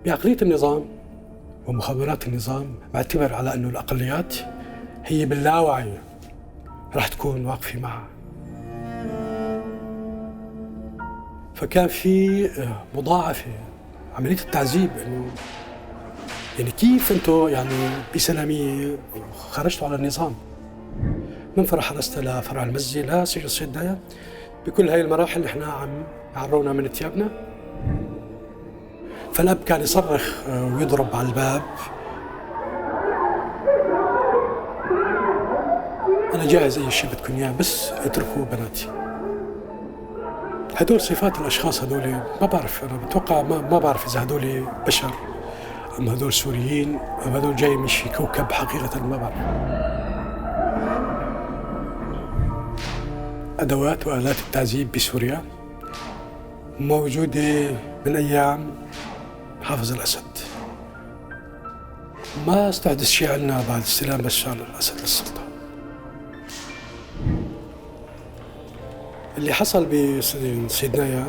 بعقلية النظام ومخابرات النظام بعتبر على أنه الأقليات هي باللاوعي راح تكون واقفة معها. فكان في مضاعفة عملية التعذيب، إنه يعني كيف أنتوا يعني بسلامية خرجتوا على النظام من فرع حرسته لفرع المزة لسجن الصيدلية. بكل هاي المراحل نحن عم يعرونا من ثيابنا. فالأب كان يصرخ ويضرب على الباب: أنا جاهز أي شيء بدكم إياه، بس اتركوا بناتي. هدول صفات الأشخاص هدول، ما بعرف، أنا بتوقع ما بعرف إذا هدول بشر أم هدول سوريين أم هدول جاي من شي كوكب، حقيقة ما بعرف. أدوات وآلات التعذيب بسوريا موجودة من أيام حافظ الأسد. ما استحدث شيء عنا بعد استلام بشار الأسد للسلطة. اللي حصل بسيدنايا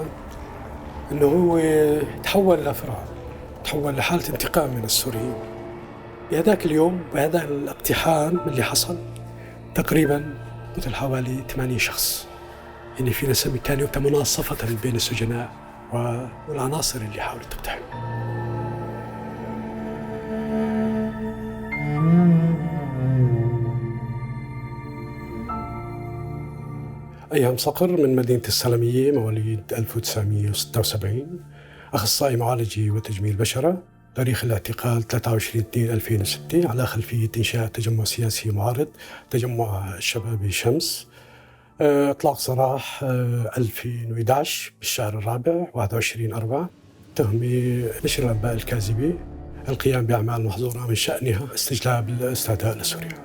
إنه هو تحول لفرع، تحول لحالة انتقام من السوريين. بهذاك اليوم بهذا الاقتحام اللي حصل تقريباً قتل حوالي 80 شخص. يعني فينا نسمي كان يوم مناصفة بين السجناء والعناصر اللي حاولت تقتحم. أيهم صقر من مدينة السلمية، مواليد 1976، أخصائي معالجة وتجميل بشرة. تاريخ الاعتقال 23/2/2006 على خلفية إنشاء تجمع سياسي معارض، تجمع الشباب شمس. إطلاق سراح 2011 بالشهر الرابع 21/4. تهمة نشر الأنباء الكاذبة، القيام بأعمال محظورة من شأنها استجلاب الاستعداء لسوريا.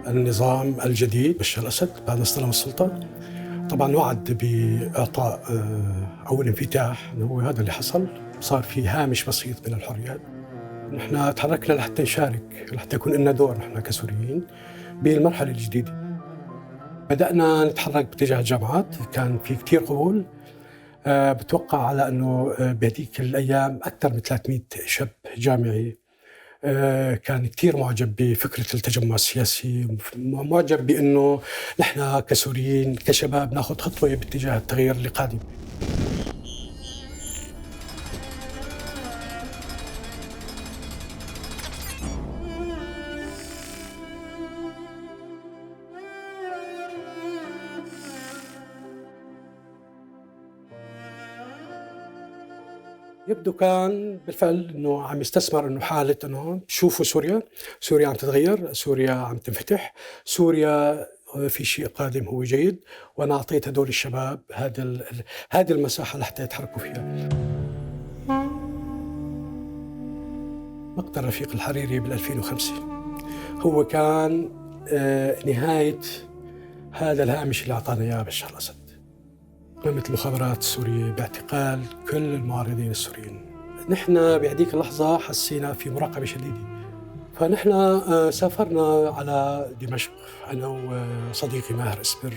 النظام الجديد بشار الأسد بعد ما استلم السلطة طبعا وعد بإعطاء أو الانفتاح، إنه هو هذا اللي حصل. صار في هامش بسيط من الحريات. نحن تحركنا لحتى نشارك، لحتى يكون لنا دور نحن كسوريين بالمرحلة الجديدة. بدأنا نتحرك باتجاه الجامعات، كان في كتير قبول. بتوقع على أنه بهديك الأيام أكثر من 300 شاب جامعي كان كتير معجب بفكرة التجمع السياسي، معجب بأنه نحن كسوريين كشباب ناخذ خطوة باتجاه التغيير اللي قادم. يبدو كان بالفعل انه عم يستثمر انه حاله انه شوفوا سوريا عم تتغير، سوريا عم تنفتح، سوريا في شيء قادم هو جيد، وانا اعطيت هدول الشباب هذه المساحه لحتى يتحركوا فيها. مقتل رفيق الحريري بال2005 هو كان نهايه هذا الهامش اللي اعطانا اياه بشار الاسد. قامت المخابرات السورية باعتقال كل المعارضين السوريين. نحن بهذيك اللحظة حسينا في مراقبة شديدة، فنحن سافرنا على دمشق أنا وصديقي ماهر إسبر.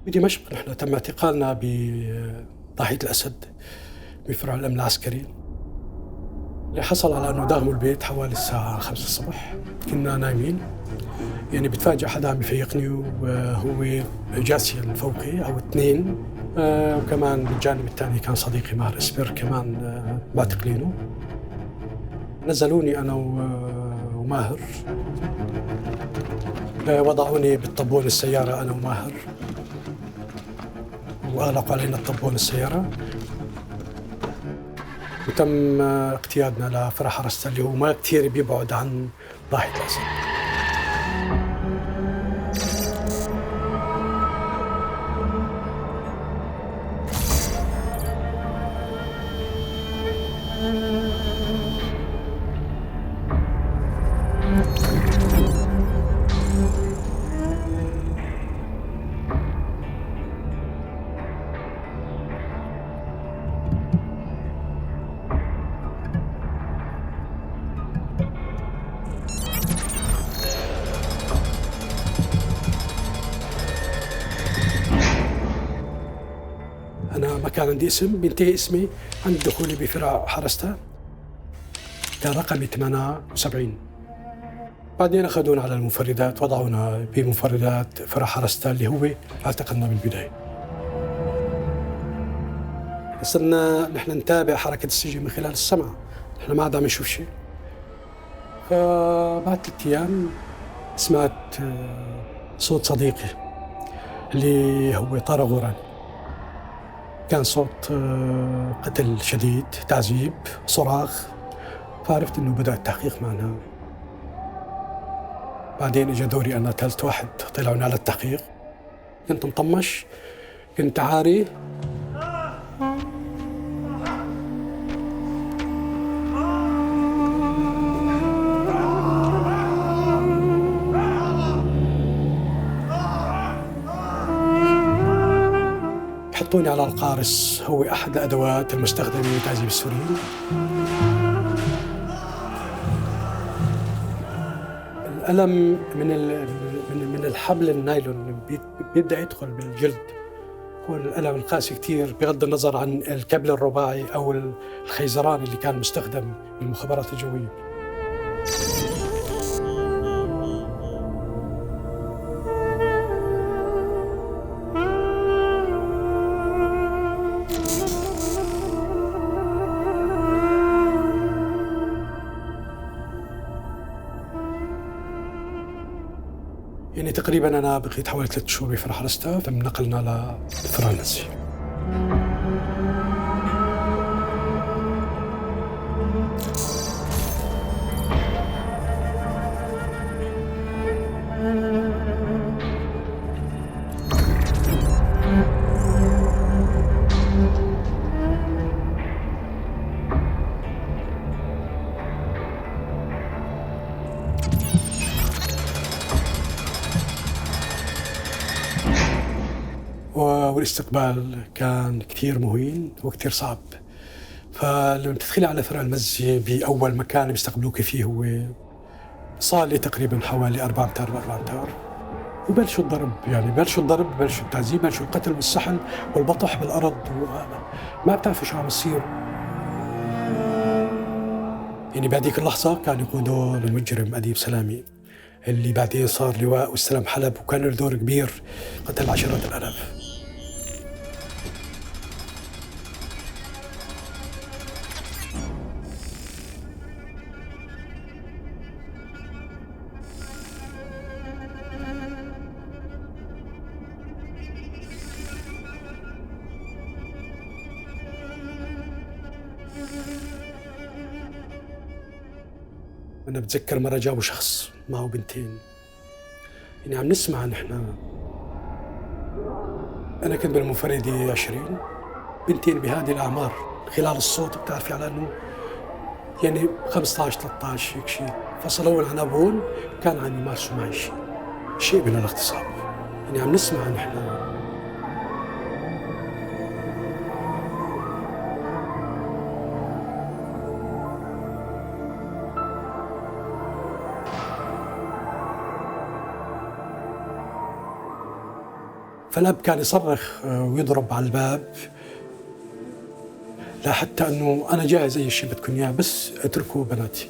بدمشق نحن تم اعتقالنا بضاحية الأسد بفرع الأمن العسكري، اللي حصل على أنه داهموا البيت حوالي الساعة 5 الصبح. كنا نايمين، يعني بتفاجأ حدا عم يفيقني وهو جاسي الفوقي أو 2. وكمان بالجانب الثاني كان صديقي ماهر إسبر كمان معتقلينه. نزلوني أنا وماهر، وضعوني بالطبون السيارة أنا وماهر، وأغلقوا علينا الطبون السيارة، وتم اقتيادنا لفرع حرسته اللي هو ما كتير بيبعد عن ضاحية الأسد. كان عندي اسم بينتهي اسمي عند دخولي بفرع حرستا، كان رقمي 78. بعدين أخذونا على المفردات، وضعونا بمفردات فرع حرستا اللي هو اعتقلنا بالبداية. صرنا نحن نتابع حركة السجن من خلال السمع، نحن ما عاد عم نشوف شيء. فبعد 3 أيام سمعت صوت صديقي اللي هو طارق غوراني، كان صوت قتل شديد، تعذيب، صراخ، فعرفت إنه بدأ التحقيق معنا. بعدين إجا دوري أنا ثالث واحد طلعوني على التحقيق. كنت مطمش، كنت عاري. حطوني على القارص، هو أحد الأدوات المستخدمة لتعذيب السوريين. الألم من الحبل النايلون بيبدأ يدخل بالجلد، هو الألم القاسي كتير بغض النظر عن الكبل الرباعي أو الخيزران اللي كان مستخدم بالمخابرات الجوية. يعني تقريبا أنا بقيت حوالي 3 شهور بفرع حرستا، ثم نقلنا لفرنسا. والاستقبال كان كتير مهين وكتير صعب. فلما تدخلي على فرع المزة بأول مكان بيستقبلوك فيه هو صالة تقريبا حوالي 4 أمتار، وبلشوا الضرب، يعني بلشوا التعذيب، بلشوا القتل والسحل والبطح بالأرض، ما بتعرفوا شو عم يصير. يعني بهذيك اللحظة كان يقودوا للمجرم أديب سلامي اللي بعدين صار لواء واستلم حلب، وكان له دور كبير، قتل عشرات الآلاف. أنا بتذكر مرة جابوا شخص معه بنتين، يعني عم نسمع نحن. أنا كنت بالمنفردة 20، بنتين بهذه الأعمار، خلال الصوت بتعرفي على أنه يعني 15 13 هيك شيء. فصلوا عن أبون كان عم يمارسوا معي شيء من الاغتصاب، يعني عم نسمع نحن. فالأب كان يصرخ ويضرب على الباب، لا حتى أنه أنا جاهز أي شيء بدكم إياه، بس اتركوا بناتي.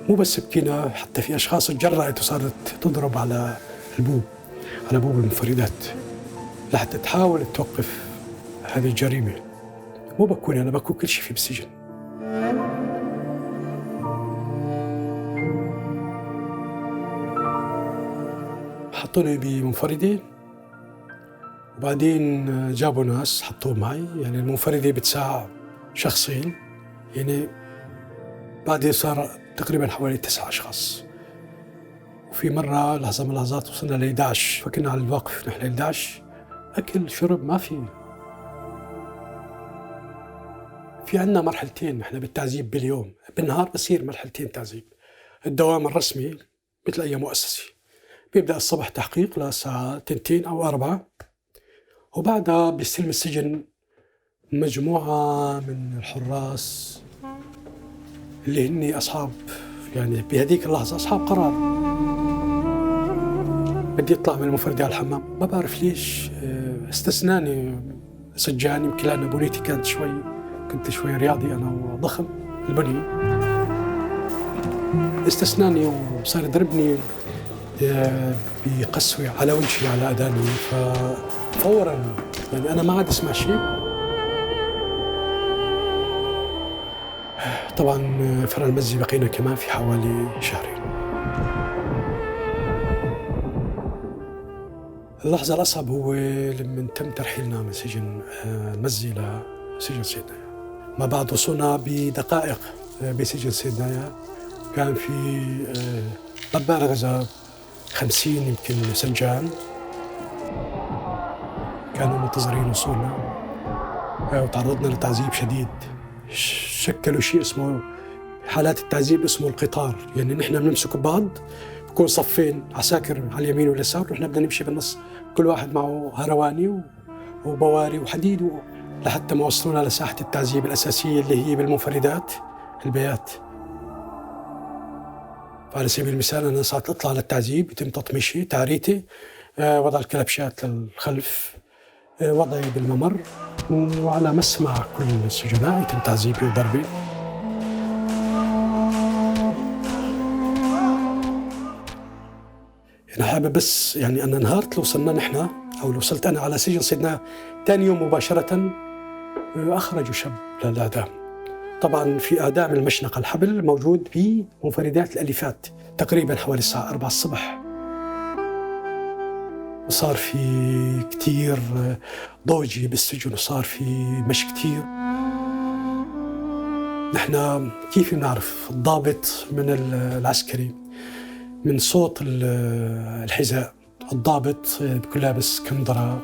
مو بس بكينا، حتى في أشخاص تجرأت وصارت تضرب على بوب المفردات لحتى تحاول توقف هذه الجريمة. مو بكوني أنا، بكون كل شيء في بالسجن. حطوني بمنفردة، وبعدين جابوا ناس حطوه معي، يعني المنفردة بتساع شخصين، يعني بعدين صار تقريبا حوالي 9 أشخاص. وفي مرة لحظة من اللحظات وصلنا ل 11، فكنا على الوقف نحن 11، أكل شرب ما في عنا مرحلتين نحن بالتعذيب باليوم، بالنهار بصير مرحلتين تعذيب. الدوام الرسمي مثل أي مؤسسة بيبدأ الصبح تحقيق للساعة 2 أو 4، وبعدها بيستلم السجن مجموعة من الحراس اللي هن أصحاب، يعني بهذيك اللحظة أصحاب قرار. بدي أطلع من المفردة على الحمام، ما بعرف ليش استثناني سجان، يمكن لأن بنيتي كنت شوي رياضي أنا وضخم البني، استثناني وصار يضربني بقسوة على وجهي على أذاني، ففورا يعني أنا ما عاد أسمع شيء. طبعا فرع المزي بقينا كمان في حوالي شهرين. اللحظة الأصعب هو لما تم ترحيلنا من سجن المزي لسجن سيدنايا. ما بعد وصلنا بدقائق بسجن سيدنايا كان في مبالغ إذا 50 يمكن سجان كانوا منتظرين وصولنا، وتعرضنا لتعذيب شديد. شكلوا شيء اسمه حالات التعذيب اسمه القطار، يعني نحن بنمسك ببعض، بكون صفين عساكر على اليمين واليسار، ونحن بدنا نمشي بالنص، كل واحد معه هرواني وبواري وحديد، لحتى ما وصلونا لساحة التعذيب الأساسية اللي هي بالمنفردات البيات. فعلى سبيل المثال أنا صارت أطلع للتعذيب، يتم تطميشي، تعريتي، وضع الكلبشات للخلف، وضعي بالممر، وعلى مسمع كل السجناء يتم تعذيبي وضربي. أنا حابب بس يعني أنا انهارت لو وصلنا نحن، أو لو وصلت أنا على سجن سيدنا ثاني يوم مباشرة أخرجوا شاب للإعدام. طبعا في إعدام المشنقة الحبل موجود بمنفردات الأليفات تقريبا حوالي الساعة 4 الصبح. وصار في كتير ضوجي بالسجن، وصار في مش كتير. نحن كيف بنعرف الضابط من العسكري من صوت الحذاء؟ الضابط بيكون لابس كندرة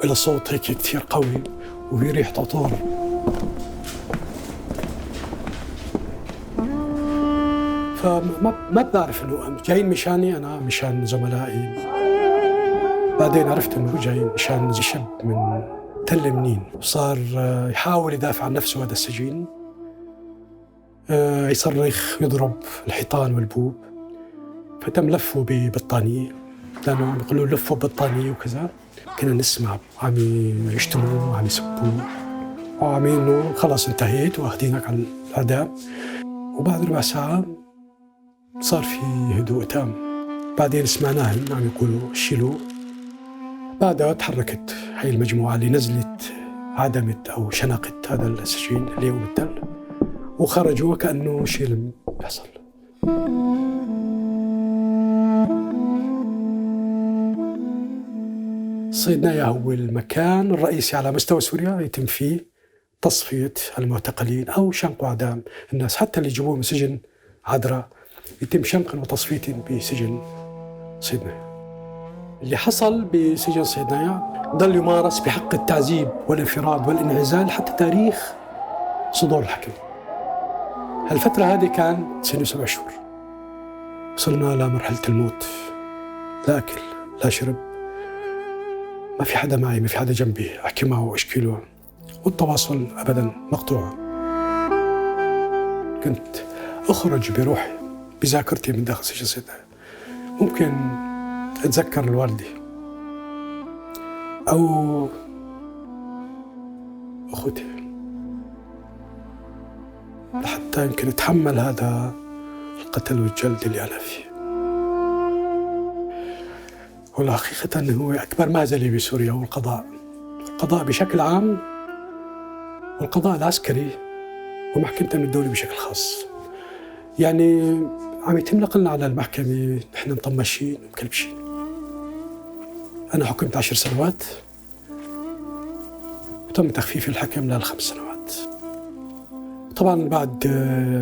إلى صوت هيك كتير قوي وفي ريحة عطور. فما بعرف إنه جايين مشاني أنا، مشان زملائي. بعدين عرفت إنه جاي مشان شاب من تل منين، وصار يحاول يدافع عن نفسه هذا السجين، يصرخ، يضرب الحيطان والبوب. فتم لفه ببطانية، لأنه عم يقولوا لفه ببطانية وكذا. كنا نسمع عم يشتموا وعم يسبوا وعم إنه خلاص انتهيت وأخذينك على الإعدام. وبعد ربع ساعة صار في هدوء تام. بعدين سمعناهم عم يقولوا شيلوه. بعدها تحركت هاي المجموعة اللي نزلت، عدمت أو شنقت هذا السجين اللي هو بالتل، وخرجوا وكأنه شيء لم يحصل. سيدنايا هو المكان الرئيسي على مستوى سوريا يتم فيه تصفية المعتقلين أو شنق وإعدام الناس، حتى اللي يجيبوه من سجن عدرا يتم شنقهم وتصفيتهم بسجن سيدنايا. اللي حصل بسجن سيدنايا ظل يمارس بحق التعذيب والانفراد والانعزال حتى تاريخ صدور الحكم. هالفترة هذه كان 7 شهور. وصلنا لمرحلة الموت، لا أكل لا شرب، ما في حدا معي، ما في حدا جنبي أحكي معه وأشكي له، والتواصل أبداً مقطوع. كنت أخرج بروحي بذاكرتي من داخل سجن سيدنايا. ممكن أتذكر الوالدة أو أخوتي لحتى يمكن أتحمل هذا القتل والجلد اللي أنا فيه. والحقيقة هو أكبر مهزلة بسوريا هو القضاء بشكل عام، والقضاء العسكري ومحكمة الأمن الدولي بشكل خاص. يعني عم يتم نقلنا على المحكمة نحن مطمشين ومكلبشين. أنا حكمت 10 سنوات وتم تخفيف الحكم ل5 سنوات. طبعا بعد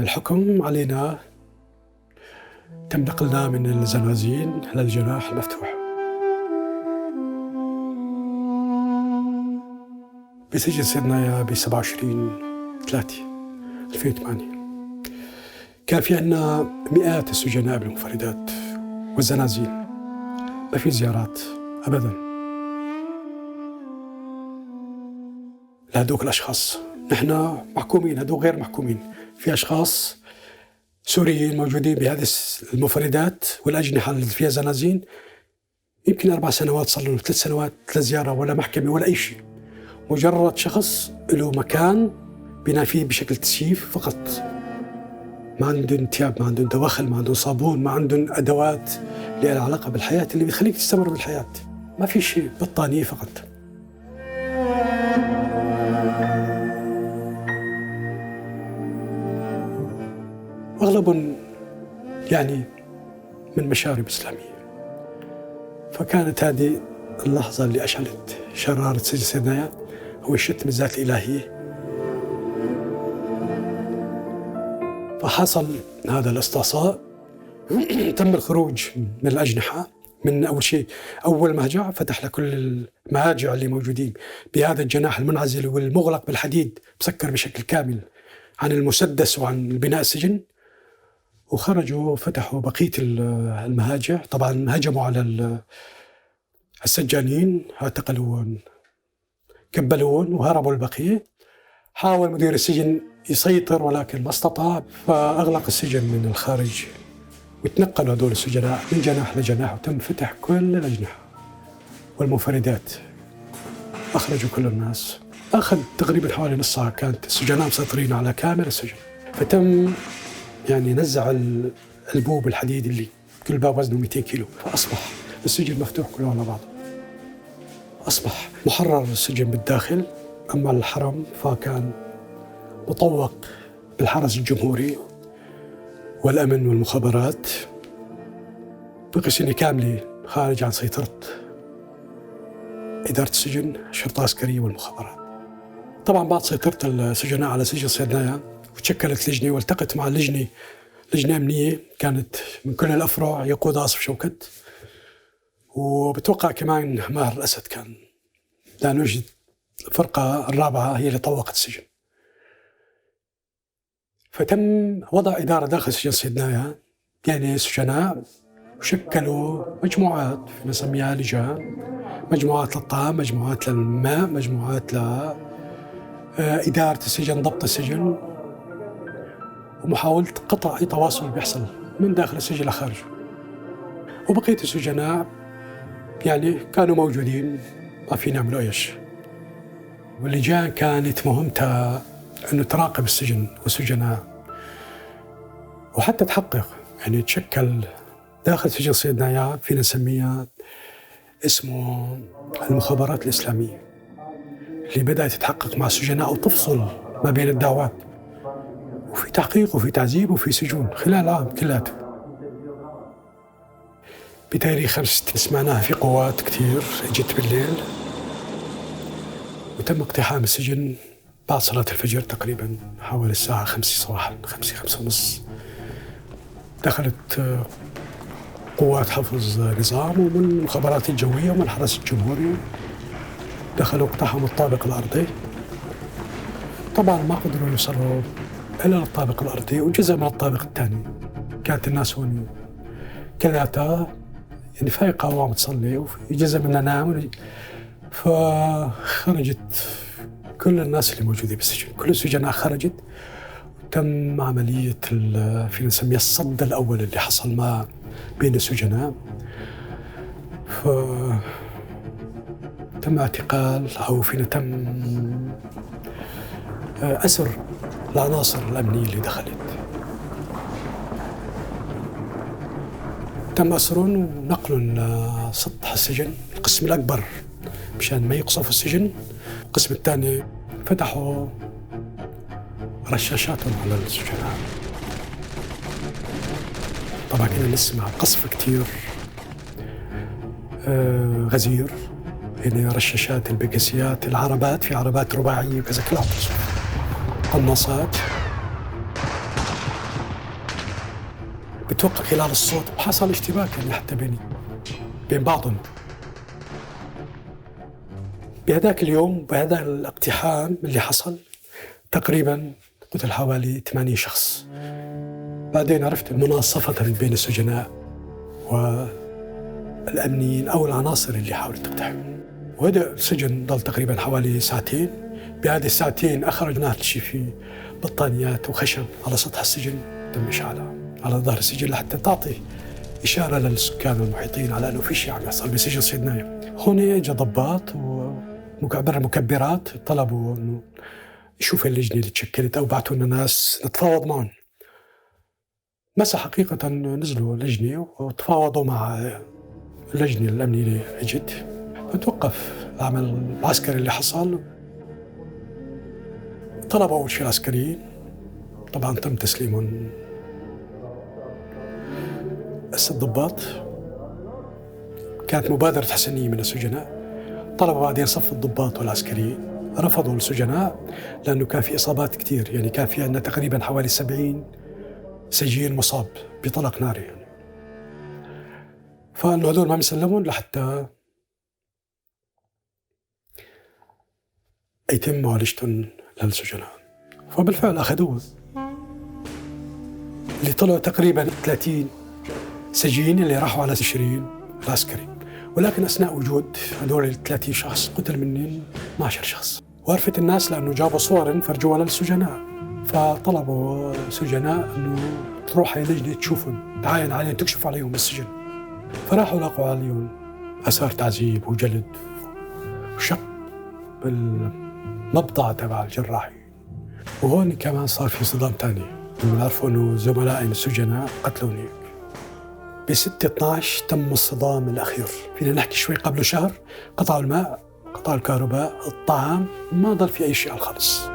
الحكم علينا تم نقلنا من الزنازين للجناح المفتوح. بسجن سيدنايا ب27/3/2008 كان في عنا مئات السجناء بالمنفردات والزنازين، ما في زيارات أبداً لهدوك الأشخاص. نحن محكومين، هدوك غير محكومين. في أشخاص سوريين موجودين بهذه المنفردات والأجنحة اللي فيها زنازين يمكن 4 سنوات، صار لهم 3 سنوات لا زيارة ولا محكمة ولا أي شيء، مجرد شخص له مكان بناء فيه بشكل تسييف فقط. ما عندهم ثياب، ما عندهم دواخل، ما عندهم صابون، ما عندهم أدوات لها علاقة بالحياة اللي بتخليك تستمر بالحياة. ما في شيء، بطانية فقط. أغلبهم يعني من مشارب إسلامية. فكانت هذه اللحظة اللي أشعلت شرارة سجن سيناء، هو الشتم الذات الإلهية. فحصل هذا الاستعصاء. تم الخروج من الأجنحة. من أول شيء، أول مهجع فتح لكل المهاجع اللي موجودين بهذا الجناح المنعزل والمغلق بالحديد، مسكر بشكل كامل عن المسدس وعن البناء السجن. وخرجوا فتحوا بقية المهاجع. طبعا هجموا على السجانين، اعتقلوهم، كبلوهم وهربوا البقية. حاول مدير السجن يسيطر ولكن ما استطاع، فأغلق السجن من الخارج، وتنقلوا هذول السجناء من جناح لجناح، وتم فتح كل الأجنحة والمفردات. أخرجوا كل الناس. أخذ تقريبا حوالي نص ساعة، كانت السجناء مسيطرين على كامل السجن. فتم يعني نزع البوب الحديد اللي كل باب وزنه 200 كيلو، فأصبح السجن مفتوح كله على بعضه. أصبح محرر السجن بالداخل. أما الحرم فكان مطوق بالحرس الجمهوري والأمن والمخابرات، بقي سنة كاملة خارج عن سيطرة إدارة السجن، الشرطة العسكرية والمخابرات. طبعا بعد سيطرة السجناء على سجن صيدنايا، وتشكلت لجنة والتقت مع اللجنة، لجنة أمنية كانت من كل الأفرع يقودها عاصف شوكت، وبتوقع كمان ماهر الأسد كان، لأنه وجد الفرقة الرابعة هي اللي طوقت السجن. فتم وضع إدارة داخل سجن صيدنايا، يعني سجناء، وشكلوا مجموعات نسميها لجان، مجموعات للطعام، مجموعات للماء، مجموعات لإدارة السجن، ضبط السجن، ومحاولة قطع أي تواصل بيحصل من داخل السجن لخارجه. وبقية السجناء يعني كانوا موجودين، ما فينا نعملوا أي شيء. واللجان كانت مهمتها أنه تراقب السجن والسجناء، وحتى تحقق، يعني تشكل داخل سجن صيدنايا فينا نسميها اسمه المخابرات الإسلامية، اللي بدأت تتحقق مع السجناء وتفصل ما بين الدعوات، وفي تحقيق وفي تعذيب وفي سجون خلال العام كلاته. بتاريخ 65 سمعناها في قوات كتير اجت بالليل، وتم اقتحام السجن بعد صلاة الفجر تقريبا حوالي الساعة 5 صباحا، 5 ونص. دخلت قوات حفظ نظام ومن المخابرات الجوية ومن الحرس الجمهوري، دخلوا اقتحموا الطابق الأرضي. طبعا ما قدروا يوصلوا إلا للطابق الأرضي وجزء من الطابق الثاني. كانت الناس هون كلاتها يعني فايقة وعم تصلي، وفي جزء منها نام. فخرجت كل الناس اللي موجودين بالسجن، كل السجناء خرجت، وتم عملية فينا نسميها الصد الأول اللي حصل ما بين السجناء. تم اعتقال أو فينا تم أسر العناصر الأمنية اللي دخلت. تم أسرهم ونقلهم لسطح السجن، القسم الأكبر مشان ما يقصفوا السجن. القسم الثاني فتحوا رشاشاتهم على السجناء. طبعا كنا نسمع قصف كتير غزير، يعني رشاشات، البيكسيات، العربات، في عربات رباعية وكذا كلها تصف، قناصات. بتوقع خلال الصوت حصل اشتباك يعني حتى بين بعضهم. بهذاك اليوم بهذا الاقتحام اللي حصل تقريبا قتل حوالي 80 شخص. بعدين عرفت مناصفة بين السجناء والأمنيين أو العناصر اللي حاولت تقتحم. وهذا السجن ضل تقريبا حوالي ساعتين. بهذه الساعتين أخرجنا شيء في بطانيات وخشب على سطح السجن، تم إشعالها على ظهر السجن لحتى تعطي إشارة للسكان المحيطين على أنه في شيء عم يحصل بسجن صيدنايا. هون اجى ضباط عبر مكبرات، طلبوا إنه يشوف اللجنة اللي تشكلت أو بعثوا لنا ناس نتفاوض معهم. مسا حقيقة نزلوا لجنة وتفاوضوا مع اللجنة الأمنية اللي اجت، فتوقف العمل العسكري اللي حصل. طلبوا أول شيء العسكريين، طبعا تم تسليمهم الضباط. كانت مبادرة حسنية من السجناء. طلبوا بعدين صف الضباط والعسكريين، رفضوا السجناء لأنه كان في إصابات كتير، يعني كان في عندنا تقريبا حوالي 70 سجين مصاب بطلق ناري يعني. فإنه هذول ما بيسلمون لحتى يتم معالجتهم للسجناء. فبالفعل أخذوه، اللي طلعوا تقريبا 30 سجين اللي راحوا على تشرين العسكري. ولكن أثناء وجود هذول 30 شخص قتل منهم 12 شخص. وعرفت الناس لأنه جابوا صور فرجوها للسجناء، فطلبوا السجناء أنه تروح هاي اللجنة تشوفهم، تعاين عليهم، تكشف عليهم بالسجن. فراحوا لقوا عليهم آثار تعذيب وجلد وشق بالمبضع تبع الجراحي. وهون كمان صار في صدام تاني، لما عرفوا أنه زملائي السجناء قتلوني. ب6/12 تم الصدام الأخير، فينا نحكي شوي قبله شهر قطعوا الماء، قطعوا الكهرباء، الطعام، ما ضل في أي شيء خالص.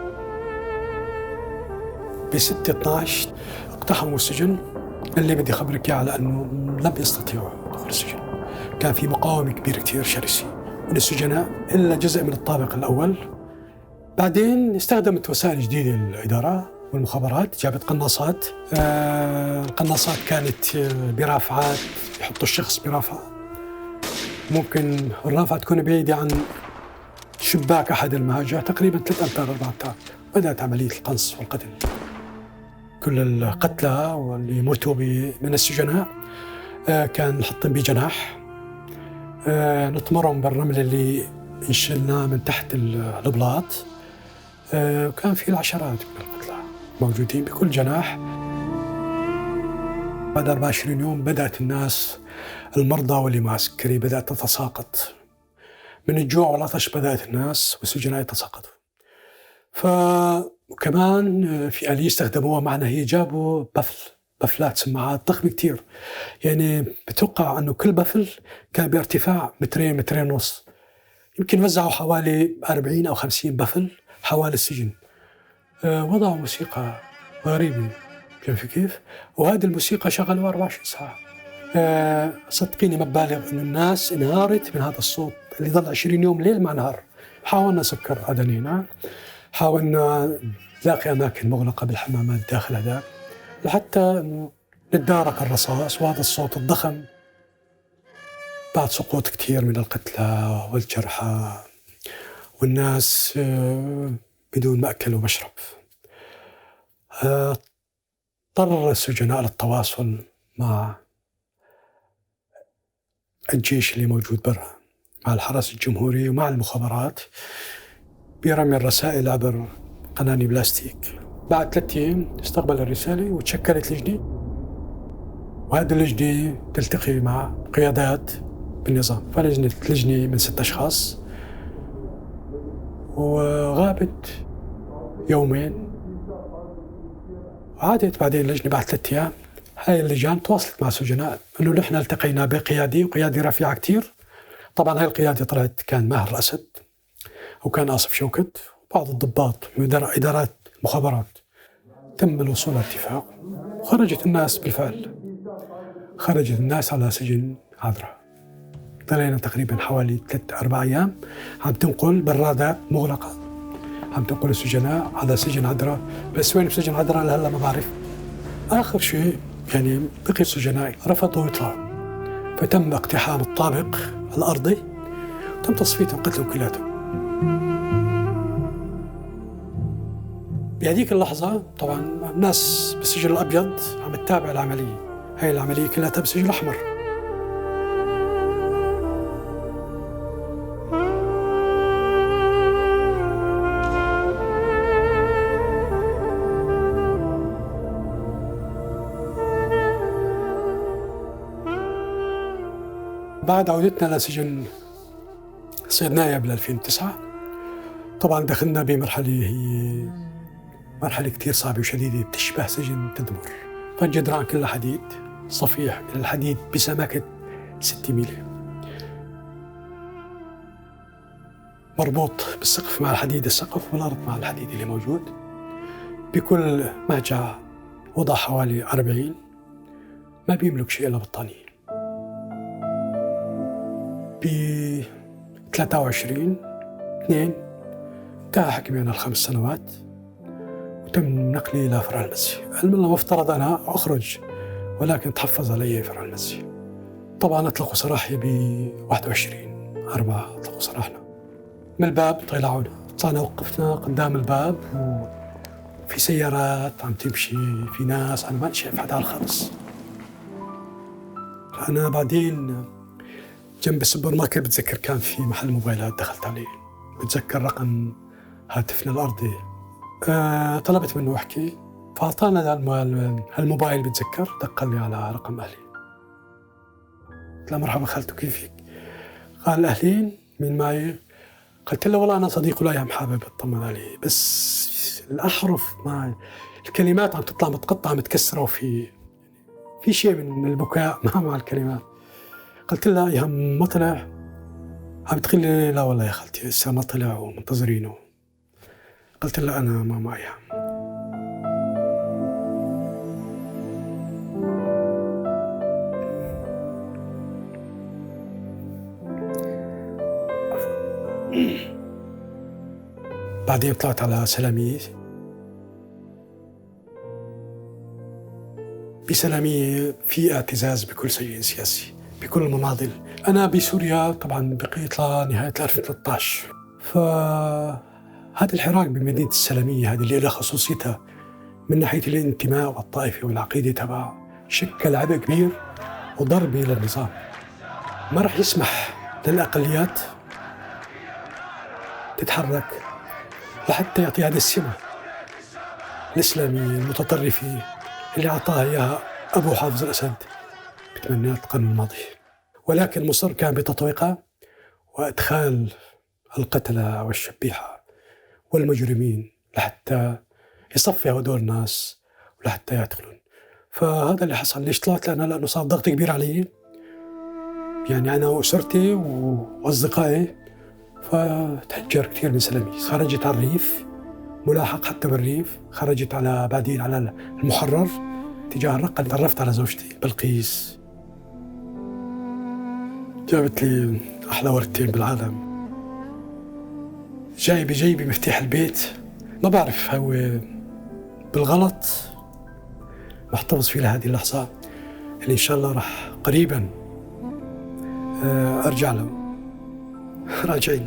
ب6/12 اقتحموا السجن. اللي بدي خبرك إياه على أنه لم يستطيعوا دخول السجن، كان في مقاومة كبيرة كتير شرسة من السجناء إلا جزء من الطابق الأول. بعدين استخدمت وسائل جديدة الإدارة والمخابرات، جابت قناصات. القناصات كانت برافعات، يحطوا الشخص برافعة، ممكن الرافعة تكون بعيدة عن شباك أحد المهاجر تقريبا 3 أمتار 4 أمتار. بدأت عملية القنص والقتل. كل القتلى واللي موتوا من السجناء كان نحطهم بجناح، نطمرهم بالرمل اللي انشلناه من تحت البلاط. كان في العشرات من القتلى موجودين بكل جناح. بعد 24 يوم بدأت الناس، المرضى واللي مع السكري، بدأت تتساقط من الجوع والعطش. بدأت الناس والسجناء يتساقطوا. وكمان في آلية استخدموها معنا، هي جابوا بفلات سماعات ضخمة كتير، يعني بتوقع أنه كل بفل كان بارتفاع 2 2.5 متر. يمكن وزعوا حوالي 40 أو 50 بفل حوالي السجن. وضعوا موسيقى غريبة، كيف؟ وهذه الموسيقى شغلوا 24 ساعة. صدقيني ما ببالغ أن الناس انهارت من هذا الصوت اللي ظل 20 يوم ليل مع نهار. حاولنا نسكر أذانينا، حاولنا نلاقي أماكن مغلقة بالحمامات داخل هذا لحتى نتدارك الرصاص وهذا الصوت الضخم. بعد سقوط كثير من القتلى والجرحى والناس بدون مأكل ومشرب، اضطر السجناء للتواصل مع الجيش اللي موجود برا، مع الحرس الجمهوري ومع المخابرات، برمي الرسائل عبر قناني بلاستيك. بعد 3 أيام استقبل الرسالة وتشكلت لجنة، وهذه اللجنة تلتقي مع قيادات بالنظام. لجنة من 6 أشخاص، وغابت 2 يوم. عادت بعدين اللجنة بعد 3 أيام. هاي اللجان تواصلت مع السجناء إنه نحن التقينا بقيادي وقيادي رفيعة كتير. طبعا هاي القيادة طلعت كان ماهر الأسد وكان آصف شوكت وبعض الضباط من إدارات مخابرات. تم الوصول لاتفاق وخرجت الناس. بالفعل خرجت الناس على سجن عذراء. ضلينا تقريبا حوالي 3-4 أيام عم تنقل برادات مغلقة، عم تنقل السجناء على سجن عذراء. بس وين بسجن عذراء لهلا ما بعرف. آخر شيء يعني بقي السجناء رفضوا يطلعوا، فتم اقتحام الطابق الأرضي وتم تصفيتهم، قتلوا كلاتهم. بهذيك اللحظة طبعا الناس بالسجن الأبيض عم تتابع العملية. هاي العملية كلها بالسجن الأحمر. بعد عودتنا لسجن صيدنايا بال 2009 طبعا دخلنا بمرحلة هي مرحلة كتير صعبة وشديدة، بتشبه سجن تدمر. فالجدران كلها حديد، صفيح من الحديد بسماكة 6 ميل، مربوط بالسقف مع الحديد، السقف والأرض مع الحديد اللي موجود. بكل مهجع وضع حوالي 40، ما بيملك شيء إلا بطانية. ب 23/2 انتهى حكمي أنا ال5 سنوات، وتم نقلي إلى فرع المزي. من المفترض أنا أخرج، ولكن تحفظ علي فرع المزي. طبعا أطلقوا سراحي ب 21/4، أطلقوا سراحنا من الباب. طلعنا وقفنا قدام الباب، وفي سيارات عم تمشي، في ناس، أنا ما شايف حدا خالص. أنا بعدين جنب السوبر ماركت بتذكر كان في محل موبايلات، دخلت عليه، بتذكر رقم هاتفنا الأرضي. طلبت منه أحكي، فأعطانا الموبايل، بتذكر دق لي على رقم أهلي. قلت له مرحبا خالته كيفك؟ قال أهلين، مين معي؟ قلت له والله أنا صديق لا، حابب أطمن عليه، بس الأحرف الكلمات عم تطلع متقطعة متكسرة، وفي شيء من البكاء مع الكلمات. قلت لها يا ما طلع؟ عم تقول لي لا والله يا خالتي لسه ما طلع ومنتظرينه. قلت لها أنا ما معي. بعدين طلعت على سلامية. بسلامية في اعتزاز بكل شيء سياسي، بكل المناضل. أنا بسوريا طبعاً بقيت لنهاية 2013. فهذا الحراك بمدينة السلامية هذه اللي لها خصوصيتها من ناحية الانتماء والطائفة والعقيدة تبع، شكل عبء كبير وضربة للنظام. ما رح يسمح للأقليات تتحرك لحتى يعطي هذه السمة الإسلامية المتطرفة اللي أعطاها إياها أبو حافظ الأسد بثمانينات القرن الماضي. ولكن مصر كان بتطويقها وإدخال القتلة والشبيحة والمجرمين لحتى يصفي هدول الناس ولحتى يعتقلون. فهذا اللي حصل. ليش طلعت؟ لأنه صار ضغط كبير علي، يعني أنا وأسرتي وأصدقائي. فتهجر كثير من سلامي، خرجت على الريف، ملاحق حتى بالريف، خرجت بعدين على المحرر تجاه الرقة. تعرفت على زوجتي بلقيس، جابت لي أحلى وردتين بالعالم. جاي بجيبي مفتاح البيت، ما بعرف هو بالغلط محتفظ فيه لهذه اللحظة اللي إن شاء الله رح قريبا أرجع له. راجعين.